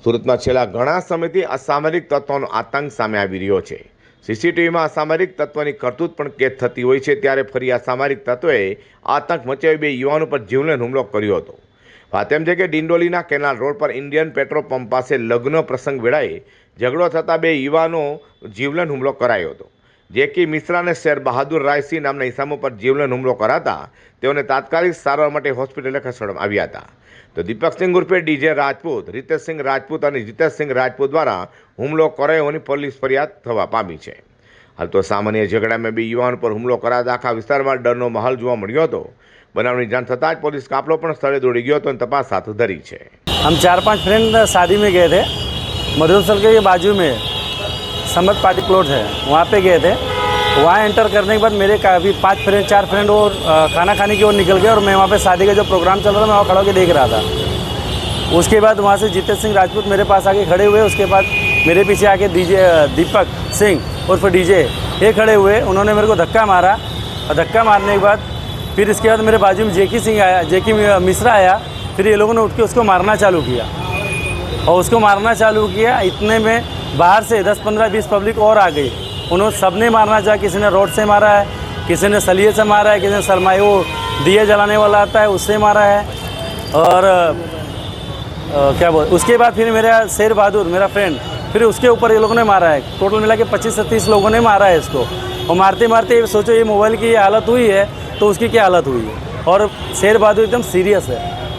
સુરતમાં છેલ્લા ઘણા સમયથી અસામરિક તત્વોનો આતંક સામે આવી રહ્યો છે। સીસીટીવીમાં અસામરિક તત્વની કરતૂત પણ કેદ થતી હોય છે, ત્યારે ફરી અસામરિક તત્વોએ આતંક મચાવી 2 યુવાનો પર જીવલેણ હુમલો કર્યો હતો। વાત એમ છે કે ડિંડોલીના કેનાલ રોડ પર ઇન્ડિયન પેટ્રોલ પંપ પાસે લગ્ન પ્રસંગ વેળાએ ઝઘડો થતાં 2 યુવાનો જીવલેણ હુમલો કરાયો હતો। જેકી મિશ્રા અને શેર બહાદુર રાયસિંહ નામના ઇસમો પર જીવલેણ હુમલો કરાતા તેઓને તાત્કાલિક સારવાર માટે હોસ્પિટલે ખસેડવામાં આવ્યા હતા। તો દીપક સિંહ ઉર્ફે ડીજે રાજપૂત, રીતેશ સિંહ રાજપૂત અને જીતેશ સિંહ રાજપૂત દ્વારા હુમલો કરાયો હોવાની પોલીસ ફરિયાદ થવા પામી છે। હાલ તો સામાન્ય ઝઘડામાં 2 યુવાનો પર હુમલો કરાતા આખા વિસ્તારમાં ડરનો માહોલ જોવા મળ્યો હતો। બનાવની જાણ થતાં જ પોલીસ કાફલો પણ સ્થળે દોડી गयो तो तपास हाथ धरी है। हम 4-5 फ्रेंड शादी में गए थे। मधुसर के बाजू में समत पार्टी प्लॉट है, वहाँ पे गए थे। वहाँ एंटर करने के बाद मेरे काफ़ी 4 फ्रेंड और खाना खाने की ओर निकल गए और मैं वहाँ पे शादी का जो प्रोग्राम चल रहा था मैं वहाँ खड़ा होकर देख रहा था। उसके बाद वहाँ से जीतेश सिंह राजपूत मेरे पास आके खड़े हुए। उसके बाद मेरे पीछे आके दीपक सिंह उर्फ डीजे ये खड़े हुए। उन्होंने मेरे को धक्का मारा और धक्का मारने के बाद फिर इसके बाद मेरे बाजू में जेकी मिश्रा आया। फिर ये लोगों ने उठ के उसको मारना चालू किया और उसको मारना चालू किया। इतने में बाहर से 10, 15, 20 पब्लिक और आ गई। उन्होंने सबने मारना चाहा। किसी ने रोड से मारा है, किसी ने सलिए से मारा है, किसी ने सरमाई वो दिए जलाने वाला आता है उससे मारा है। और क्या बोल, उसके बाद फिर मेरा शेर बहादुर मेरा फ्रेंड, फिर उसके ऊपर ये लोगों ने मारा है। टोटल मिला के 25 से 30 लोगों ने मारा है इसको। और मारते मारते सोचो ये मोबाइल की हालत हुई है तो उसकी क्या हालत हुई है। और शेर बहादुर एकदम सीरियस है।